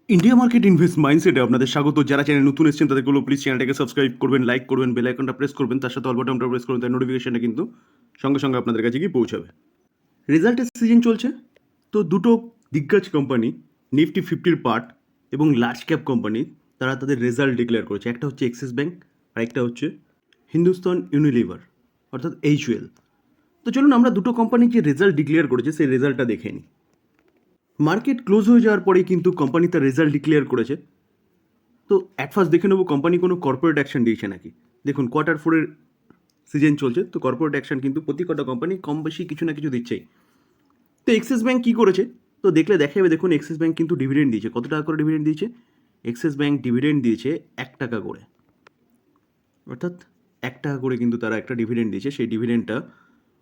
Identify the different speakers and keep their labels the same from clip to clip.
Speaker 1: India market invest মাইন্ডসেটে আপনাদের স্বাগত। যারা চ্যানেল নতুন এসেছেন তাদেরগুলো প্লিজ চ্যানেলটাকে সাবস্ক্রাইব করবেন, লাইক করবেন, বেল আইকনটা প্রেস করবেন, তার সাথে অল বাটনটা প্রেস করবেন, তার নোটিফিকেশনটা কিন্তু সঙ্গে সঙ্গে আপনাদের কাছে গিয়ে পৌঁছাবে। রেজাল্টের সিজন চলছে, তো দুটো দিগ্গজ কোম্পানি নিফটি 50-র পার্ট এবং লার্জ ক্যাপ কোম্পানি তারা তাদের রেজাল্ট ডিক্লেয়ার করেছে। একটা হচ্ছে এক্সিস ব্যাঙ্ক আর একটা হচ্ছে হিন্দুস্তান ইউনিলিভার অর্থাৎ HUL। তো চলুন আমরা দুটো কোম্পানি যে রেজাল্ট ডিক্লেয়ার করেছে সেই রেজাল্টটা দেখে নিই। মার্কেট ক্লোজ হয়ে যাওয়ার পরেই কিন্তু কোম্পানি তার রেজাল্ট ডিক্লেয়ার করেছে। তো অ্যাট ফার্স্ট দেখে নেবো কোম্পানি কোনো কর্পোরেট অ্যাকশন দিয়েছে নাকি। দেখুন Q4-এর সিজন চলছে, তো কর্পোরেট অ্যাকশন কিন্তু প্রতি কটা কোম্পানি কম বেশি কিছু না কিছু দিচ্ছেই। তো এক্সিস ব্যাঙ্ক কী করেছে, তো দেখলে দেখা যাবে। দেখুন এক্সিস ব্যাঙ্ক কিন্তু ডিভিডেন্ড দিয়েছে। কত টাকা করে ডিভিডেন্ড দিয়েছে? এক্সিস ব্যাঙ্ক ডিভিডেন্ড দিয়েছে 1 টাকা করে, অর্থাৎ 1 টাকা করে কিন্তু তারা একটা ডিভিডেন্ড দিয়েছে। সেই ডিভিডেন্ডটা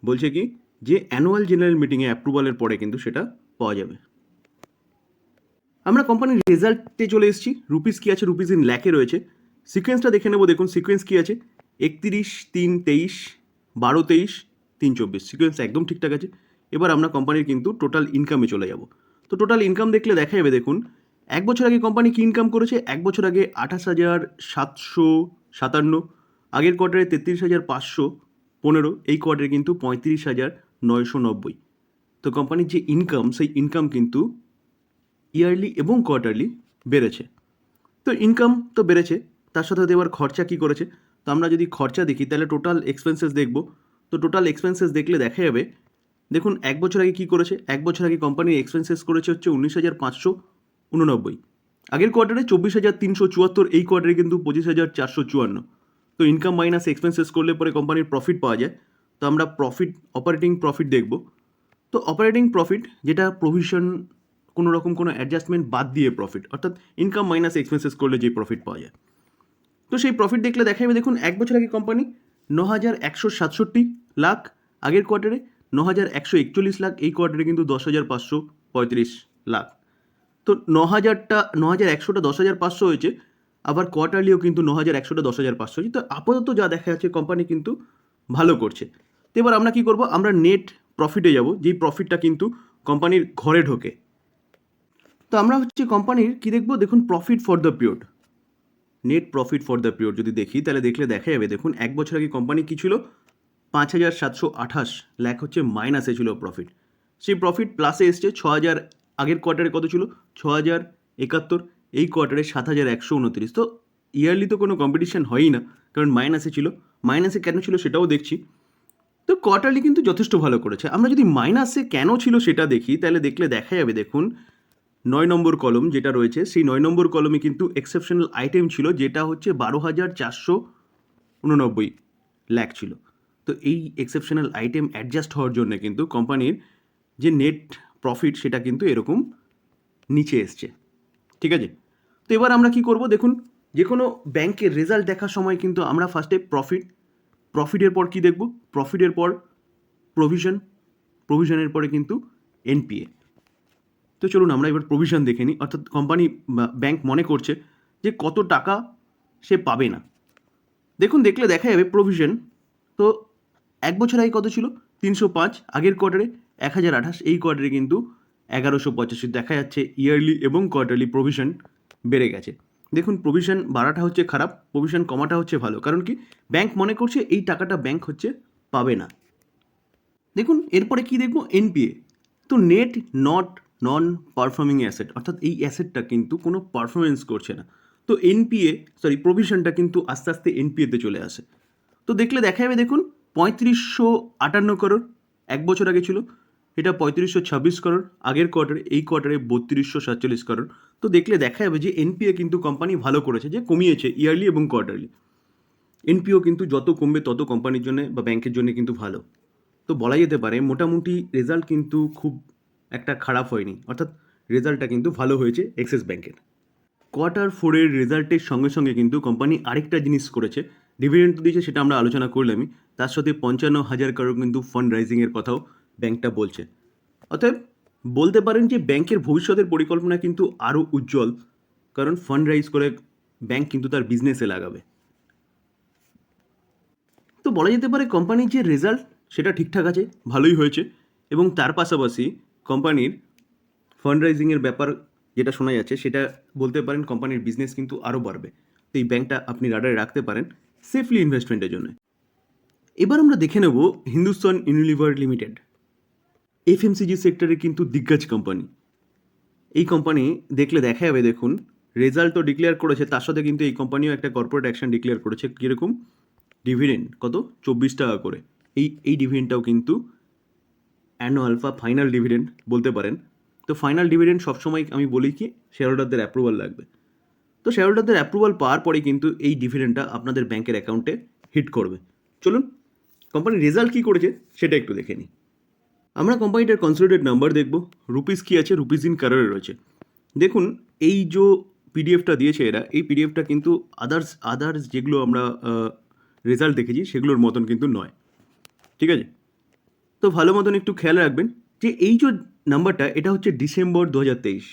Speaker 1: বলছে কি যে অ্যানুয়াল জেনারেল মিটিংয়ে অ্যাপ্রুভালের পরে কিন্তু সেটা পাওয়া যাবে। আমরা কোম্পানির রেজাল্টে চলে এসেছি। রুপিস কী আছে? রুপিস ইন ল্যাকে রয়েছে। সিকোয়েন্সটা দেখে নেবো। দেখুন সিকোয়েন্স কী আছে, 31/3/23, 12/23, 3/24। সিকোয়েন্স একদম ঠিকঠাক আছে। এবার আমরা কোম্পানির কিন্তু টোটাল ইনকামে চলে যাব। তো টোটাল ইনকাম দেখলে দেখা যাবে। দেখুন 1 বছর আগে কোম্পানি কী ইনকাম করেছে? 1 বছর আগে 28,757, আগের কোয়ার্টারে 33,515, এই কোয়ার্টারে কিন্তু 35,990। তো কোম্পানির যে ইনকাম, সেই ইনকাম কিন্তু ইয়ারলি এবং কোয়ার্টারলি বেড়েছে। তো ইনকাম তো বেড়েছে, তার সাথে সাথে এবার খরচা কী করেছে। তো আমরা যদি খরচা দেখি তাহলে টোটাল এক্সপেন্সেস দেখব। তো টোটাল এক্সপেন্সেস দেখলে দেখা যাবে। দেখুন 1 বছর আগে কী করেছে? 1 বছর আগে কোম্পানির এক্সপেন্সেস করেছে হচ্ছে 19,589, আগের কোয়ার্টারে 24,374, এই কোয়ার্টারে কিন্তু 25,454। তো ইনকাম মাইনাস এক্সপেন্সেস করলে পরে কোম্পানির প্রফিট পাওয়া যায়। তো আমরা প্রফিট, অপারেটিং প্রফিট দেখব। তো অপারেটিং প্রফিট যেটা প্রভিশন, কোনো রকম কোনো অ্যাডজাস্টমেন্ট বাদ দিয়ে প্রফিট, অর্থাৎ ইনকাম মাইনাস এক্সপেন্সেস করলে যে প্রফিট পাওয়া যায়। তো সেই প্রফিট দেখলে দেখা যাবে। দেখুন 1 বছর আগে কোম্পানি 9,167 লাখ, আগের কোয়ার্টারে 9,141 লাখ, এই কোয়ার্টারে কিন্তু 10,535 লাখ। তো 9,100টা 10,500 হয়েছে, আবার কোয়ার্টারলিও কিন্তু 9,100টা 10,500 হয়েছে। তো আপাতত যা দেখা যাচ্ছে কোম্পানি কিন্তু ভালো করছে। তো এবার আমরা কী করব, আমরা নেট প্রফিটে যাব, যেই প্রফিটটা কিন্তু কোম্পানির ঘরে ঢোকে। তো আমরা হচ্ছে কোম্পানির কী দেখব, দেখুন profit for the period, net profit for the period যদি দেখি তাহলে দেখলে দেখা যাবে। দেখুন 1 বছর আগে কোম্পানি কী ছিল? 5,728 লাখ হচ্ছে মাইনাসে ছিল প্রফিট। সেই প্রফিট প্লাসে এসছে 6,000, আগের কোয়ার্টারে কত ছিল? 6,071, এই কোয়ার্টারে 7,129। তো ইয়ারলি তো কোনো কম্পিটিশন হয়ই না, কারণ মাইনাসে ছিল। মাইনাসে কেন ছিল সেটাও দেখছি। তো কোয়ার্টারলি কিন্তু যথেষ্ট ভালো করেছে। আমরা যদি মাইনাসে কেন ছিল সেটা দেখি তাহলে দেখলে দেখা যাবে। দেখুন 9 নম্বর কলম যেটা রয়েছে, সেই 9 নম্বর কলমে কিন্তু এক্সেপশনাল আইটেম ছিল, যেটা হচ্ছে 12,489 লাখ ছিল। তো এই এক্সেপশনাল আইটেম অ্যাডজাস্ট হওয়ার জন্য কিন্তু কোম্পানির যে নেট প্রফিট সেটা কিন্তু এরকম নিচে এসছে। ঠিক আছে, তো এবার আমরা কি করব। দেখুন যে কোনো ব্যাংকের রেজাল্ট দেখার সময় কিন্তু আমরা ফার্স্টে প্রফিটের পর কি দেখব? প্রফিটের পর প্রভিশনের পরে কিন্তু NPA। তো চলুন আমরা এবার প্রভিশন দেখে নিই, অর্থাৎ কোম্পানি ব্যাংক মনে করছে যে কত টাকা সে পাবে না। দেখুন দেখলে দেখা যাবে প্রভিশন। তো 1 বছর আগে কত ছিল? 305, আগের কোয়ার্টারে 1,028, এই কোয়ার্টারে কিন্তু 1,185 দেখা যাচ্ছে। ইয়ারলি এবং কোয়ার্টারলি প্রভিশন বেড়ে গেছে। দেখুন প্রভিশন বাড়াটা হচ্ছে খারাপ, প্রভিশন কমাটা হচ্ছে ভালো। কারণ কি? ব্যাংক মনে করছে এই টাকাটা ব্যাংক হচ্ছে পাবে না। দেখুন এরপরে কি দেখব? NPA। তো নেট নন পারফর্মিং অ্যাসেট, অর্থাৎ এই অ্যাসেটটা কিন্তু কোনো পারফরমেন্স করছে না। তো প্রভিশনটা কিন্তু আস্তে আস্তে NPA-তে চলে আসে। তো দেখলে দেখা যাবে। দেখুন 3,558 করোড় 1 বছর আগে ছিল, এটা 3,526 করোড়, আগের কোয়ার্টারে, এই কোয়ার্টারে 3,247 করোড়। তো দেখলে দেখা যাবে যে NPA কিন্তু কোম্পানি ভালো করেছে, যে কমিয়েছে ইয়ারলি এবং কোয়ার্টারলি। NPA কিন্তু যত কমবে তত কোম্পানির জন্য বা ব্যাংকের জন্য কিন্তু ভালো। তো বলা যেতে পারে মোটামুটি রেজাল্ট কিন্তু খুব একটা খারাপ হয়নি, অর্থাৎ রেজাল্টটা কিন্তু ভালো হয়েছে অ্যাক্সিস ব্যাংকের। Q4-এর রেজাল্টের সঙ্গে সঙ্গে কিন্তু কোম্পানি আরেকটা জিনিস করেছে, ডিভিডেন্ড তো দিয়েছে, সেটা আমরা আলোচনা করলামই। তার সাথে 55,000 করোড় কিন্তু ফান্ড রাইজিংয়ের কথাও ব্যাংকটা বলছে। অতএব বলতে পারেন যে ব্যাংকের ভবিষ্যতের পরিকল্পনা কিন্তু আরও উজ্জ্বল, কারণ ফান্ড রাইজ করে ব্যাংক কিন্তু তার বিজনেসে লাগাবে। তো বলা যেতে পারে কোম্পানির যে রেজাল্ট সেটা ঠিকঠাক আছে, ভালোই হয়েছে। এবং তার পাশাপাশি কোম্পানির ফান্ড রাইজিংয়ের ব্যাপার যেটা শোনা যাচ্ছে সেটা বলতে পারেন কোম্পানির বিজনেস কিন্তু আরও বাড়বে। তো এই ব্যাংকটা আপনি রাডারে রাখতে পারেন সেফলি ইনভেস্টমেন্টের জন্য। এবার আমরা দেখে নেব হিন্দুস্তান ইউনিলিভার লিমিটেড। এফএমসিজি সেক্টরে কিন্তু দিগ্গজ কোম্পানি। এই কোম্পানি দেখলে দেখা যাবে, দেখুন রেজাল্ট তো ডিক্লেয়ার করেছে, তার সাথে কিন্তু এই কোম্পানিও একটা কর্পোরেট অ্যাকশন ডিক্লেয়ার করেছে। কীরকম? ডিভিডেন্ড কত? 24 টাকা করে। এই ডিভিডেন্ডটাও কিন্তু অ্যানুয়াল বা ফাইনাল ডিভিডেন্ড বলতে পারেন। তো ফাইনাল ডিভিডেন্ড সবসময় আমি বলি কি শেয়ার হোল্ডারদের অ্যাপ্রুভাল লাগবে। তো শেয়ার হোল্ডারদের অ্যাপ্রুভাল পাওয়ার পরে কিন্তু এই ডিভিডেন্ডটা আপনাদের ব্যাংকের অ্যাকাউন্টে হিট করবে। চলুন কোম্পানির রেজাল্ট কী করেছে সেটা একটু দেখে নিই। আমরা কোম্পানিটার কনসোলিডেটেড নাম্বার দেখব। রুপিস কী আছে? রুপিস ইন কারারে রয়েছে। দেখুন এই যে পিডিএফটা দিয়েছে এরা, এই পিডিএফটা কিন্তু আদার্স যেগুলো আমরা রেজাল্ট দেখেছি সেগুলোর মতন কিন্তু নয়, ঠিক আছে? তো ভালো মতন একটু খেয়াল রাখবেন যে এই যে নাম্বারটা এটা হচ্ছে ডিসেম্বর 2023,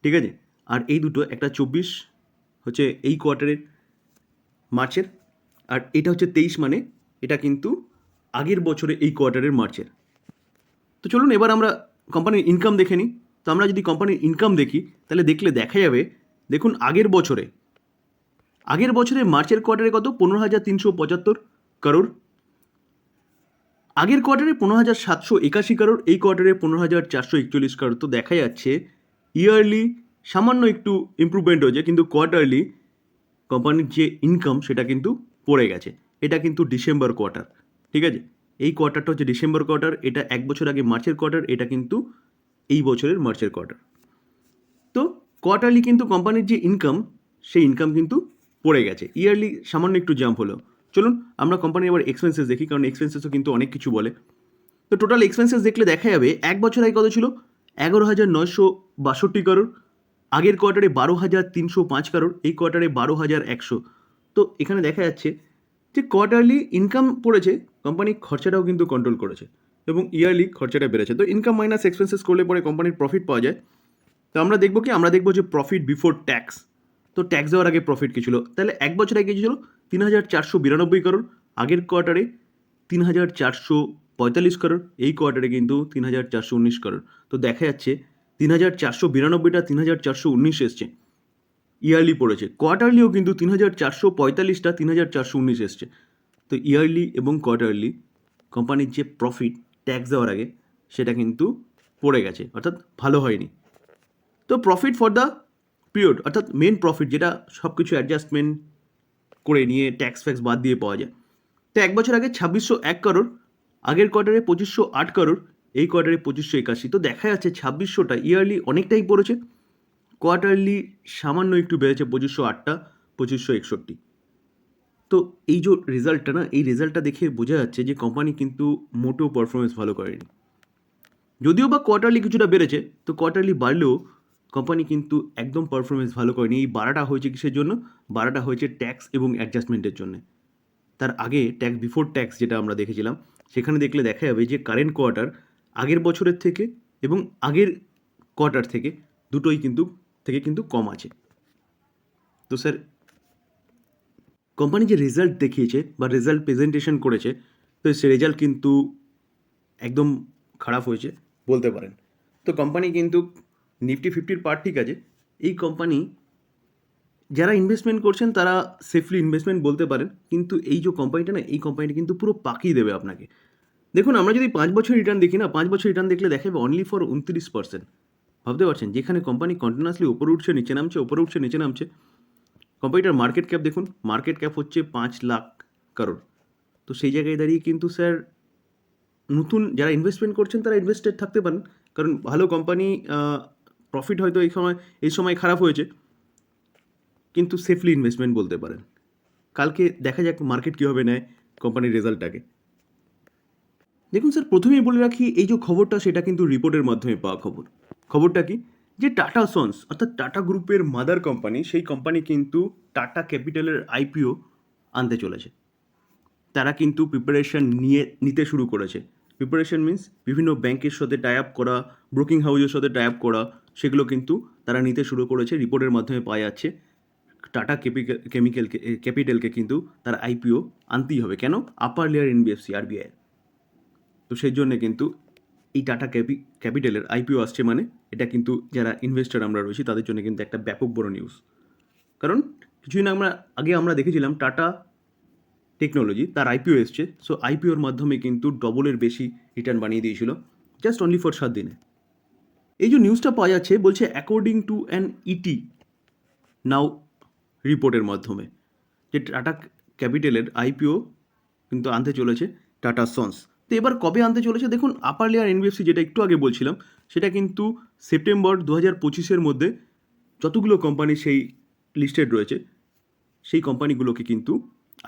Speaker 1: ঠিক আছে? আর এই দুটো, একটা 24 হচ্ছে এই কোয়ার্টারের মার্চের, আর এটা হচ্ছে 23, মানে এটা কিন্তু আগের বছরে এই কোয়ার্টারের মার্চের। তো চলুন এবার আমরা কোম্পানির ইনকাম দেখে নিই। তো আমরা যদি কোম্পানির ইনকাম দেখি তাহলে দেখলে দেখা যাবে, দেখুন আগের বছরে মার্চের কোয়ার্টারে কত? 15,375 করোড়। আগের কোয়ার্টারে 15,781 করোড়। এই কোয়ার্টারে 15,441 করোড়। তো দেখা যাচ্ছে ইয়ারলি সামান্য একটু ইমপ্রুভমেন্ট হয়েছে, কিন্তু কোয়ার্টারলি কোম্পানির যে ইনকাম সেটা কিন্তু পড়ে গেছে। এটা কিন্তু ডিসেম্বর কোয়ার্টার, ঠিক আছে? এই কোয়ার্টারটা হচ্ছে ডিসেম্বর কোয়ার্টার, এটা এক বছর আগে মার্চের কোয়ার্টার, এটা কিন্তু এই বছরের মার্চের কোয়ার্টার। তো কোয়ার্টারলি কিন্তু কোম্পানির যে ইনকাম সেই ইনকাম কিন্তু পড়ে গেছে। ইয়ারলি সামান্য একটু জাম্প হলো। চলুন আমরা কোম্পানির এবার এক্সপেন্সেস দেখি, কারণ এক্সপেন্সেসও কিন্তু অনেক কিছু বলে। তো টোটাল এক্সপেন্সেস দেখলে দেখা যাবে এক বছর আগে কত ছিল? 11,962 করোড়। আগের কোয়ার্টারে 12,305 করোড়। এই কোয়ার্টারে 12,100। তো এখানে দেখা যাচ্ছে যে কোয়ার্টারলি ইনকাম পড়েছে, কোম্পানি খরচাটাও কিন্তু কন্ট্রোল করেছে এবং ইয়ারলি খরচাটা বেড়েছে। তো ইনকাম মাইনাস এক্সপেন্সেস করলে পরে কোম্পানির প্রফিট পাওয়া যায়। তো আমরা দেখবো কি? আমরা দেখবো যে প্রফিট বিফোর ট্যাক্স। তো ট্যাক্স দেওয়ার আগে প্রফিট কী ছিল? তাহলে এক বছর আগে কী ছিল? 3,492 করোড়। আগের কোয়ার্টারে 3,445 করোড়। এই কোয়ার্টারে কিন্তু 3,419 করোড়। তো দেখা যাচ্ছে 3,492টা 3,419 এসছে, ইয়ারলি পড়েছে। কোয়ার্টারলিও কিন্তু 3,445টা 3,419 এসছে। তো ইয়ারলি এবং কোয়ার্টারলি কোম্পানির যে প্রফিট ট্যাক্স দেওয়ার আগে সেটা কিন্তু পড়ে গেছে, অর্থাৎ ভালো হয়নি। তো প্রফিট ফর দ্য পিরিয়ড, অর্থাৎ মেন প্রফিট যেটা সব কিছু অ্যাডজাস্টমেন্ট করে নিয়ে ট্যাক্স ফ্যাক্স বাদ দিয়ে পাওয়া যায়। তো এক বছর আগে 2,601 করোড়। আগের কোয়ার্টারে 2,508 করোড়। এই কোয়ার্টারে 2,581। তো দেখা যাচ্ছে 2,600টা ইয়ারলি অনেকটাই পড়েছে, কোয়ার্টারলি সামান্য একটু বেড়েছে 2,508টা 2,561। তো এই যে রেজাল্টটা না, এই রেজাল্টটা দেখে বোঝা যাচ্ছে যে কোম্পানি কিন্তু মোটেও পারফরমেন্স ভালো করেনি। যদিও বা কোয়ার্টারলি কিছুটা বেড়েছে, তো কোয়ার্টারলি বাড়লেও কোম্পানি কিন্তু একদম পারফরমেন্স ভালো করেনি। এই বাড়াটা হয়েছে কিসের জন্য? বাড়াটা হয়েছে ট্যাক্স এবং অ্যাডজাস্টমেন্টের জন্য। তার আগে ট্যাক্স বিফোর ট্যাক্স যেটা আমরা দেখেছিলাম, সেখানে দেখলে দেখা যাবে যে কারেন্ট কোয়ার্টার আগের বছরের থেকে এবং আগের কোয়ার্টার থেকে দুটোই কিন্তু কম আছে। তো স্যার কোম্পানি যে রেজাল্ট দেখিয়েছে বা রেজাল্ট প্রেজেন্টেশন করেছে, তো সে রেজাল্ট কিন্তু একদম খারাপ হয়েছে বলতে পারেন। তো কোম্পানি কিন্তু নিফটি 50-র পার্ট ঠিক আছে। এই কোম্পানি যারা ইনভেস্টমেন্ট করছেন তারা সেফলি ইনভেস্টমেন্ট বলতে পারেন, কিন্তু এই যে কোম্পানিটা না, এই কোম্পানিটা কিন্তু পুরো পাকিয়ে দেবে আপনাকে। দেখুন আমরা যদি 5 বছর রিটার্ন দেখি না, 5 বছর রিটার্ন দেখলে দেখাবে অনলি ফর 29%। ভাবতে পারছেন, যেখানে কোম্পানি কন্টিনিউয়াসলি ওপরে উঠছে নিচে নামছে, ওপরে উঠছে নিচে নামছে। কোম্পানিটার মার্কেট ক্যাপ দেখুন, মার্কেট ক্যাপ হচ্ছে 5 লাখ করোড়। তো সেই জায়গায় দাঁড়িয়ে কিন্তু স্যার নতুন যারা ইনভেস্টমেন্ট করছেন তারা ইনভেস্টেড থাকতে পারেন, কারণ ভালো কোম্পানি, প্রফিট হয়তো এই সময় খারাপ হয়েছে, কিন্তু সেফলি ইনভেস্টমেন্ট বলতে পারেন। কালকে দেখা যাক মার্কেট কীভাবে নেয় কোম্পানির রেজাল্টটাকে। দেখুন স্যার, প্রথমেই বলে রাখি এই যে খবরটা সেটা কিন্তু রিপোর্টের মাধ্যমে পাওয়া খবর। খবরটা কি? যে টাটা সন্স অর্থাৎ টাটা গ্রুপের মাদার কোম্পানি, সেই কোম্পানি কিন্তু টাটা ক্যাপিটালের আইপিও আনতে চলেছে। তারা কিন্তু প্রিপারেশন নিতে শুরু করেছে। প্রিপারেশন মিন্স বিভিন্ন ব্যাংকের সাথে টাই আপ করা, ব্রোকিং হাউসের সাথে টাই আপ করা, সেগুলো কিন্তু তারা নিতে শুরু করেছে। রিপোর্টের মাধ্যমে পাওয়া যাচ্ছে টাটা ক্যাপিটালকে কিন্তু তার আইপিও আনতেই হবে। কেন? আপার লেয়ার এনবিএফসি আরবিআই। তো সেই জন্যে কিন্তু এই টাটা ক্যাপিটালের আইপিও আসছে মানে এটা কিন্তু যারা ইনভেস্টর আমরা রয়েছি তাদের জন্য কিন্তু একটা ব্যাপক বড় নিউজ। কারণ কিছুদিন আমরা দেখেছিলাম টাটা টেকনোলজি তার আইপিও এসছে, সো আইপিওর মাধ্যমে কিন্তু ডবলের বেশি রিটার্ন বানিয়ে দিয়েছিল জাস্ট অনলি ফর 7 দিনে। এই যে নিউজটা পাওয়া যাচ্ছে বলছে অ্যাকর্ডিং টু অ্যান ইটি নাও রিপোর্টের মাধ্যমে যে টাটা ক্যাপিটালের আইপিও কিন্তু আনতে চলেছে টাটা সন্স। তো এবার কবে আনতে চলেছে দেখুন, আপার লেয়ার এনবিএফসি যেটা একটু আগে বলছিলাম সেটা কিন্তু সেপ্টেম্বর 2025-এর মধ্যে যতগুলো কোম্পানি সেই লিস্টেড রয়েছে সেই কোম্পানিগুলোকে কিন্তু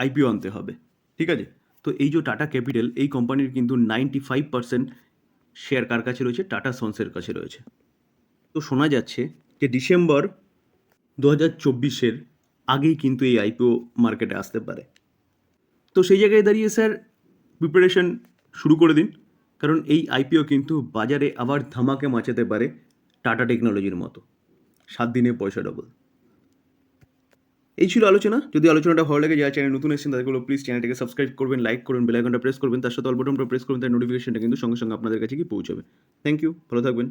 Speaker 1: আইপিও আনতে হবে, ঠিক আছে। তো এই যে টাটা ক্যাপিটাল এই কোম্পানির কিন্তু 95% শেয়ার কার কাছে রয়েছে? টাটা সন্সের কাছে রয়েছে। তো শোনা যাচ্ছে যে ডিসেম্বর 2024-এর আগেই কিন্তু এই আইপিও মার্কেটে আসতে পারে। তো সেই জায়গায় দাঁড়িয়ে স্যার প্রিপারেশন শুরু করে দিন, কারণ এই আইপিও কিন্তু বাজারে আবার ধামাকে মাচাতে পারে টাটা টেকনোলজির মতো। 7 দিনে পয়সা ডবল। এই ছিল আলোচনা। যদি আলোচনাটা ভালো লাগে, যারা চ্যানেল নতুন এসেছেন তাদেরগুলো প্লিজ চ্যানেলটাকে সাবস্ক্রাইব করবেন, লাইক করবেন, বেল আইকনটা প্রেস করবেন, তার সাথে অল বাটনটা প্রেস করবেন, তার নোটিফিকেশনটা কিন্তু সঙ্গে সঙ্গে আপনাদের কাছে গিয়ে পৌঁছাবে। থ্যাংক ইউ, ভালো থাকবেন।